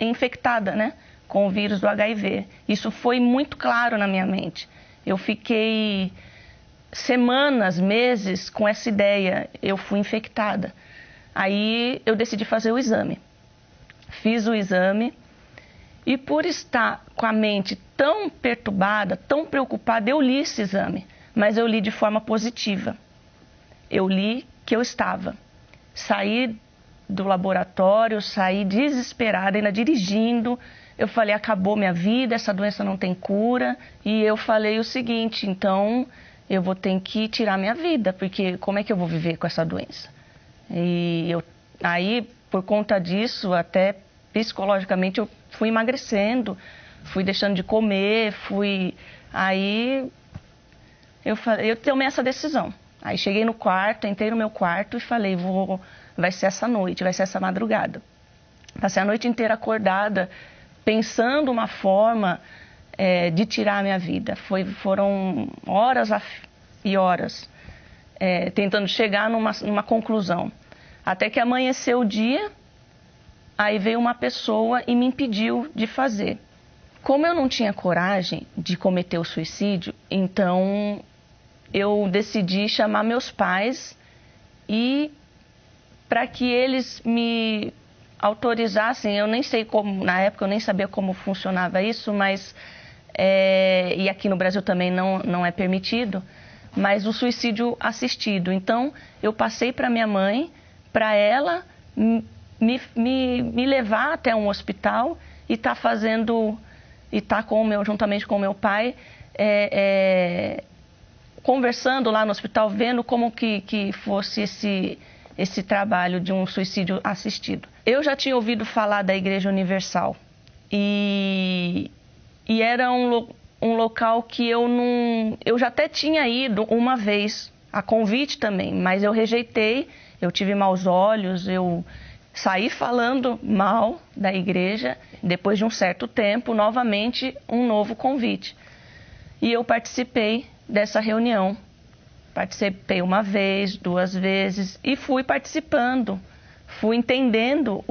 S8: infectada, né, com o vírus do HIV. Isso foi muito claro na minha mente. Eu fiquei semanas, meses com essa ideia, eu fui infectada. Aí eu decidi fazer o exame. Fiz o exame e por estar com a mente tão perturbada, tão preocupada, eu li esse exame, mas eu li de forma positiva. Eu li que eu estava. Saí do laboratório, saí desesperada, ainda dirigindo. Eu falei, acabou minha vida, essa doença não tem cura. E eu falei o seguinte, então eu vou ter que tirar minha vida, porque como é que eu vou viver com essa doença? E aí, por conta disso, até psicologicamente, eu fui emagrecendo, fui deixando de comer, aí eu tomei essa decisão. Aí cheguei no quarto, entrei no meu quarto e falei, vai ser essa noite, vai ser essa madrugada. Passei a noite inteira acordada, pensando uma forma de tirar a minha vida. Foram horas e horas tentando chegar numa conclusão. Até que amanheceu o dia, aí veio uma pessoa e me impediu de fazer. Como eu não tinha coragem de cometer o suicídio, então eu decidi chamar meus pais e para que eles me autorizassem, eu nem sei como, na época eu nem sabia como funcionava isso, mas e aqui no Brasil também não é permitido, mas o suicídio assistido. Então eu passei para minha mãe, para ela me levar até um hospital e tá fazendo, e tá juntamente com o meu pai, conversando lá no hospital, vendo como que fosse esse trabalho de um suicídio assistido. Eu já tinha ouvido falar da Igreja Universal e era um local que eu já até tinha ido uma vez, a convite também, mas eu rejeitei, eu tive maus olhos, eu saí falando mal da igreja. Depois de um certo tempo, novamente um novo convite. E eu participei dessa reunião. Participei uma vez, 2 vezes e fui participando. Fui entendendo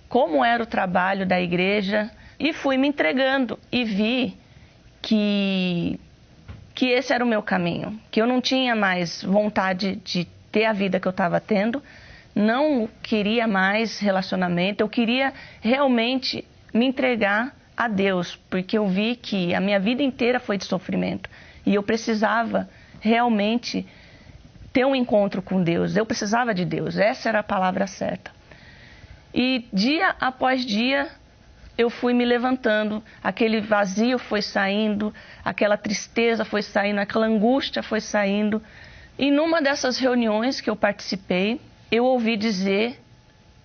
S8: como era o trabalho da igreja e fui me entregando. E vi que esse era o meu caminho. Que eu não tinha mais vontade de ter a vida que eu estava tendo. Não queria mais relacionamento, eu queria realmente me entregar a Deus, porque eu vi que a minha vida inteira foi de sofrimento e eu precisava realmente ter um encontro com Deus, eu precisava de Deus, essa era a palavra certa. E dia após dia eu fui me levantando, aquele vazio foi saindo, aquela tristeza foi saindo, aquela angústia foi saindo. E numa dessas reuniões que eu participei, eu ouvi dizer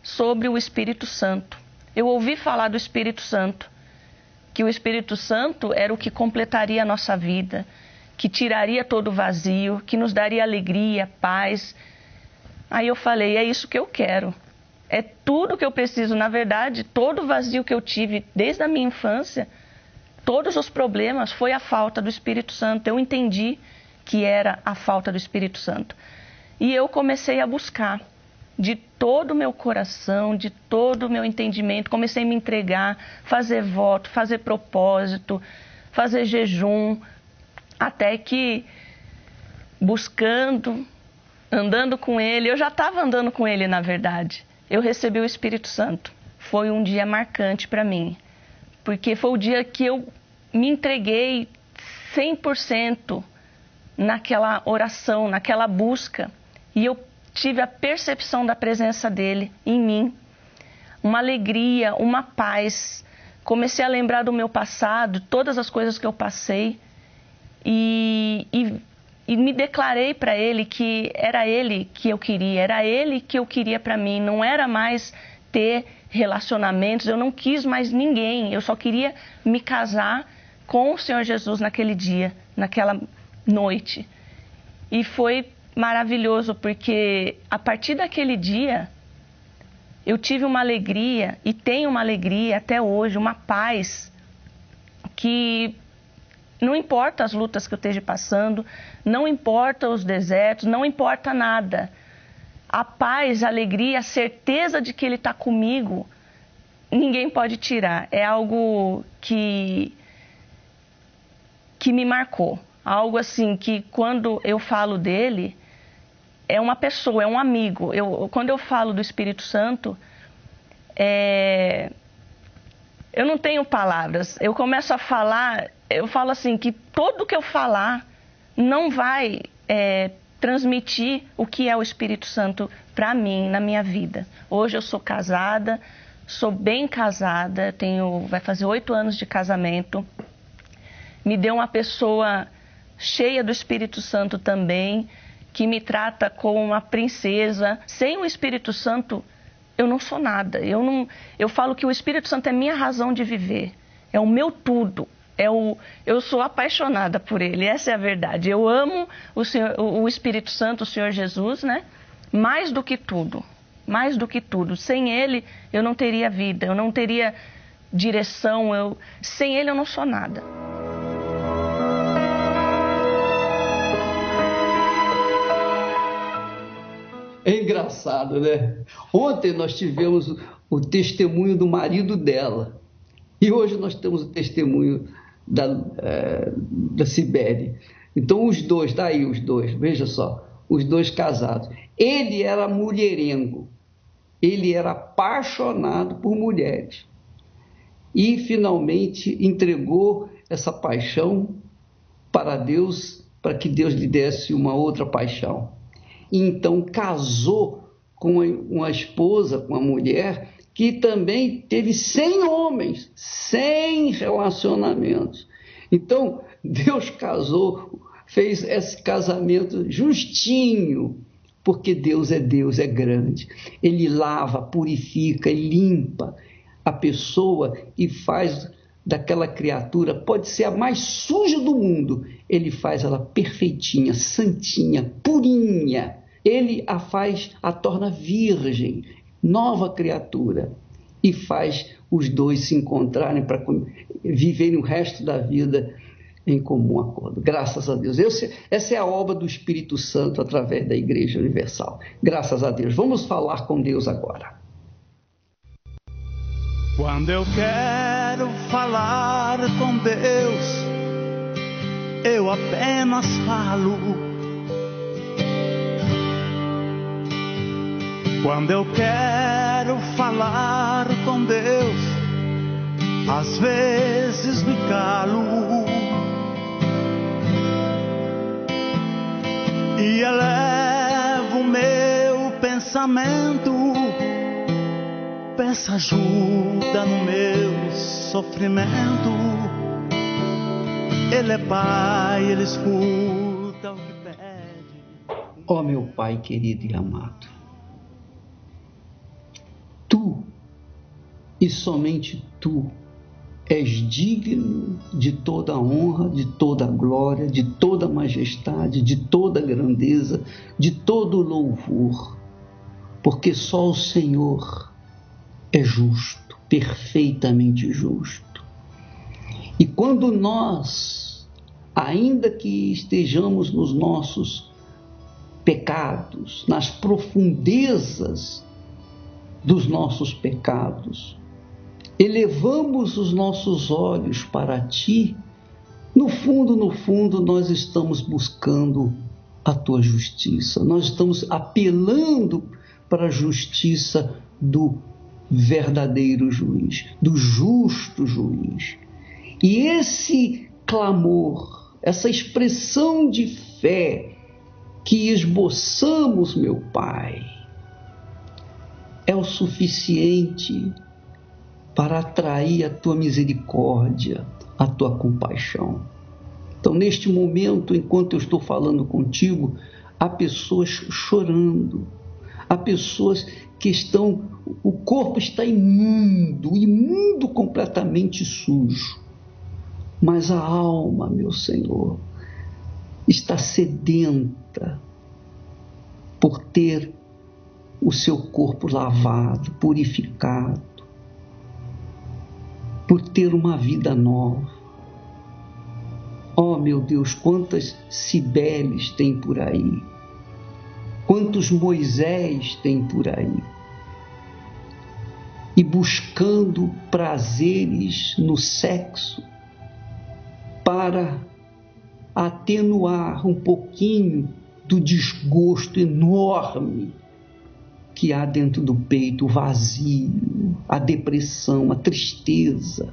S8: sobre o Espírito Santo. Eu ouvi falar do Espírito Santo, que o Espírito Santo era o que completaria a nossa vida, que tiraria todo o vazio, que nos daria alegria, paz. Aí eu falei, é isso que eu quero. É tudo que eu preciso. Na verdade, todo o vazio que eu tive desde a minha infância, todos os problemas, foi a falta do Espírito Santo. Eu entendi que era a falta do Espírito Santo. E eu comecei a buscar de todo o meu coração, de todo o meu entendimento, comecei a me entregar, fazer voto, fazer propósito, fazer jejum, até que buscando, andando com ele, eu já estava andando com ele na verdade, eu recebi o Espírito Santo. Foi um dia marcante para mim, porque foi o dia que eu me entreguei 100% naquela oração, naquela busca, e eu tive a percepção da presença dele em mim, uma alegria, uma paz. Comecei a lembrar do meu passado, todas as coisas que eu passei e me declarei para ele que era ele que eu queria, era ele que eu queria para mim, não era mais ter relacionamentos, eu não quis mais ninguém, eu só queria me casar com o Senhor Jesus naquele dia, naquela noite. E foi maravilhoso, porque a partir daquele dia eu tive uma alegria e tenho uma alegria até hoje, uma paz que não importa as lutas que eu esteja passando, não importa os desertos, não importa nada. A paz, a alegria, a certeza de que Ele está comigo, ninguém pode tirar. É algo que me marcou. Algo assim que quando eu falo dele, é uma pessoa, é um amigo. Quando eu falo do Espírito Santo, eu não tenho palavras. Eu começo a falar, eu falo assim, que tudo que eu falar não vai transmitir o que é o Espírito Santo para mim, na minha vida. Hoje eu sou casada, sou bem casada, vai fazer 8 anos de casamento. Me deu uma pessoa cheia do Espírito Santo também, que me trata como uma princesa. Sem o Espírito Santo, eu não sou nada. Eu falo que o Espírito Santo é minha razão de viver, é o meu tudo. Eu sou apaixonada por ele, essa é a verdade. Eu amo o Espírito Santo, o Senhor Jesus, né? Mais do que tudo. Mais do que tudo. Sem ele, eu não teria vida, eu não teria direção. Sem ele, eu não sou nada.
S3: É engraçado, né? Ontem nós tivemos o testemunho do marido dela. E hoje nós temos o testemunho da Cibele. Então os dois, daí os dois, veja só, os dois casados. Ele era mulherengo, ele era apaixonado por mulheres. E finalmente entregou essa paixão para Deus, para que Deus lhe desse uma outra paixão. E então casou com uma esposa, com uma mulher, que também teve 100 homens, 100 relacionamentos. Então, Deus casou, fez esse casamento justinho, porque Deus é grande. Ele lava, purifica, limpa a pessoa e faz daquela criatura, pode ser a mais suja do mundo, ele faz ela perfeitinha, santinha, purinha. Ele a torna virgem, nova criatura, e faz os dois se encontrarem para viverem o resto da vida em comum acordo. Graças a Deus. Essa é a obra do Espírito Santo através da Igreja Universal. Graças a Deus. Vamos falar com Deus agora.
S9: Quando eu quero falar com Deus, eu apenas falo. Quando eu quero falar com Deus, às vezes me calo e elevo meu pensamento, peço ajuda no meu sofrimento. Ele é Pai, Ele escuta o que pede.
S3: Ó meu Pai querido e amado, Tu, e somente Tu, és digno de toda a honra, de toda a glória, de toda a majestade, de toda a grandeza, de todo o louvor, porque só o Senhor é justo, perfeitamente justo. E quando nós, ainda que estejamos nos nossos pecados, nas profundezas dos nossos pecados, elevamos os nossos olhos para Ti, no fundo, nós estamos buscando a Tua justiça, nós estamos apelando para a justiça do verdadeiro juiz, do justo juiz. E esse clamor, essa expressão de fé que esboçamos, meu Pai, é o suficiente para atrair a Tua misericórdia, a Tua compaixão. Então, neste momento, enquanto eu estou falando contigo, há pessoas chorando, há pessoas que o corpo está imundo completamente sujo, mas a alma, meu Senhor, está sedenta por ter o seu corpo lavado, purificado, por ter uma vida nova. Oh, meu Deus, quantas Cibeles tem por aí, quantos Moisés tem por aí, e buscando prazeres no sexo para atenuar um pouquinho do desgosto enorme que há dentro do peito, o vazio, a depressão, a tristeza.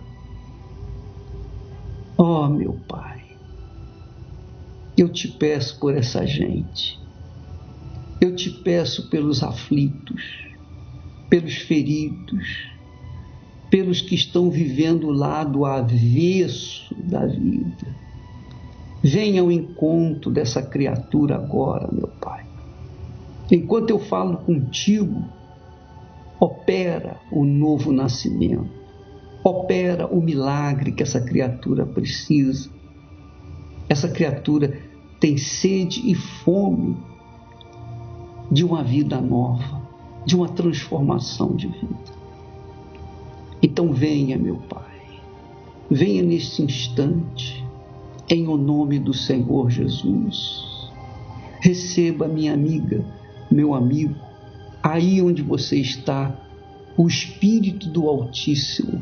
S3: Oh, meu Pai, eu te peço por essa gente, eu te peço pelos aflitos, pelos feridos, pelos que estão vivendo o lado avesso da vida. Venha ao encontro dessa criatura agora, meu Pai. Enquanto eu falo contigo, opera o novo nascimento, Opera o milagre que essa criatura precisa. Essa criatura tem sede e fome de uma vida nova, de uma transformação de vida. Então venha, meu Pai, venha neste instante, em o nome do Senhor Jesus. Receba, minha amiga, meu amigo, aí onde você está, o Espírito do Altíssimo,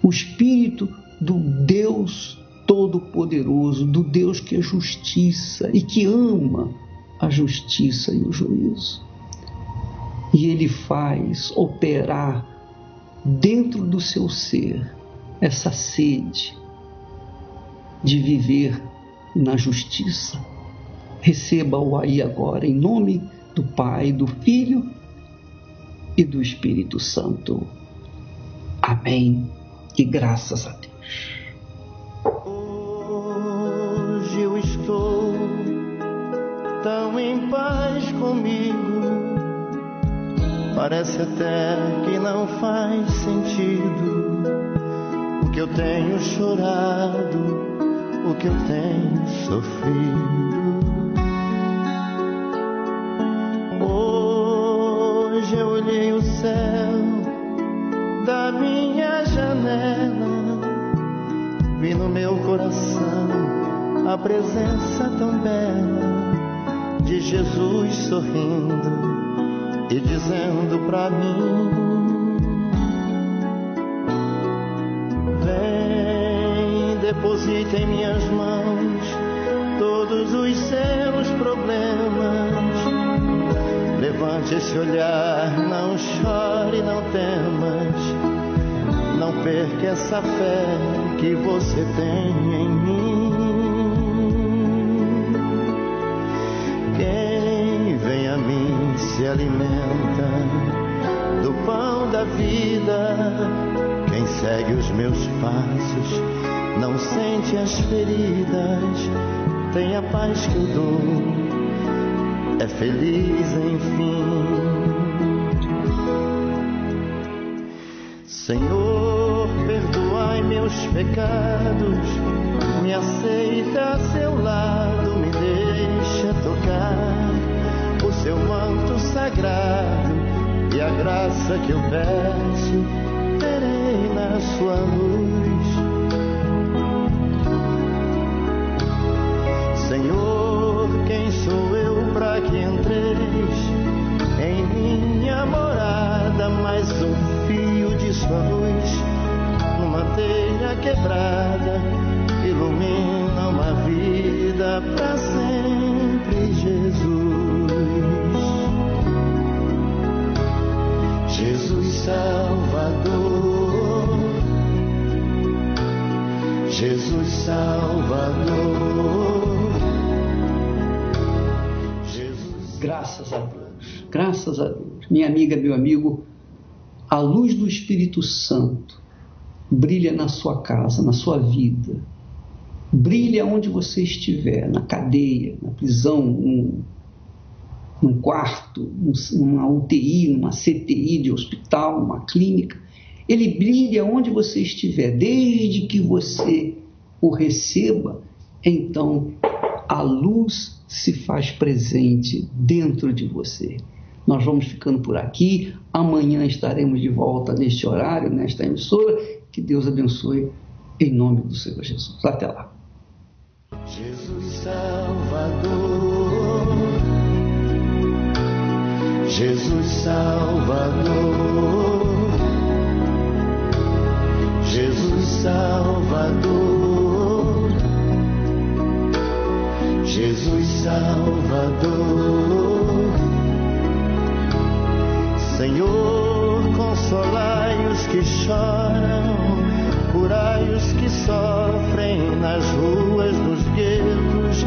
S3: o Espírito do Deus Todo-Poderoso, do Deus que é justiça e que ama a justiça e o juízo. E Ele faz operar dentro do seu ser essa sede de viver na justiça. Receba-o aí agora, em nome do Pai, do Filho e do Espírito Santo. Amém. E graças a Deus.
S9: Hoje eu estou tão em paz comigo, parece até que não faz sentido o que eu tenho chorado, o que eu tenho sofrido. Hoje eu olhei o céu da minha janela, vi no meu coração a presença tão bela de Jesus sorrindo e dizendo pra mim: vem, deposita em minhas mãos todos os seus problemas. Levante esse olhar, não chore, não temas, não perca essa fé que você tem em mim. Quem vem a mim se alimenta do pão da vida. Quem segue os meus passos não sente as feridas. Tem a paz que eu dou, é feliz enfim. Senhor, perdoai meus pecados, me aceita a seu lado, me deixa tocar o seu manto sagrado, e a graça que eu peço terei na sua luz. Senhor, quem sou eu para que entreis em minha morada? Mais um fio de sua luz numa telha quebrada ilumina uma vida para sempre. Jesus Salvador, Jesus Salvador.
S3: Graças a Deus, graças a Deus. Minha amiga, meu amigo, a luz do Espírito Santo brilha na sua casa, na sua vida. Brilha onde você estiver, na cadeia, na prisão, num quarto, numa UTI, numa CTI de hospital, numa clínica. Ele brilha onde você estiver, desde que você o receba. Então, a luz se faz presente dentro de você. Nós vamos ficando por aqui. Amanhã estaremos de volta neste horário, nesta emissora. Que Deus abençoe em nome do Senhor Jesus. Até lá.
S9: Jesus Salvador, Jesus Salvador, Jesus Salvador, Jesus Salvador. Senhor, consolai os que choram, curai os que sofrem nas ruas, nos guetos,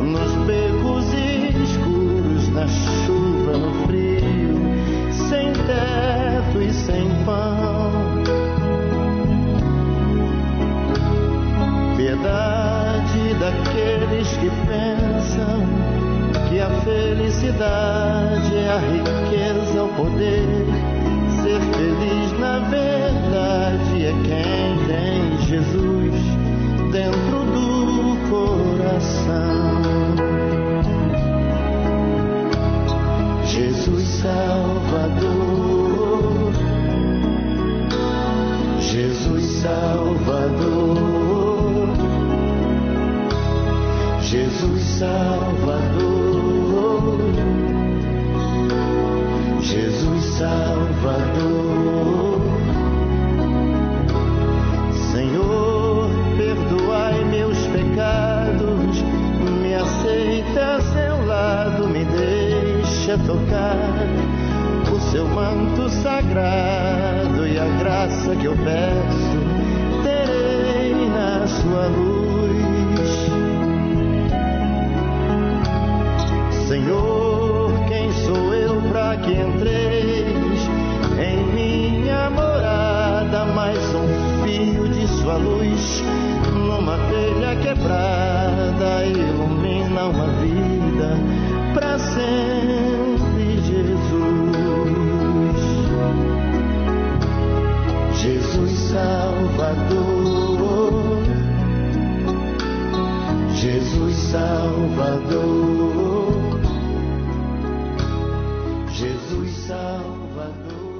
S9: nos becos escuros, na chuva, no frio, sem teto e sem pão. Piedade daqueles que pensam que a felicidade é a riqueza, o poder. Ser feliz na verdade é quem Salvador, Jesus Salvador, Jesus Salvador. Senhor, perdoai meus pecados, me aceita a seu lado, me deixa tocar o seu manto sagrado, e a graça que eu peço terei na sua luz. Senhor, quem sou eu para que entreis em minha morada? Mais um fio de sua luz numa telha quebrada ilumina uma vida para sempre, Jesus. Jesus Salvador, Jesus Salvador, Jesus Salvador.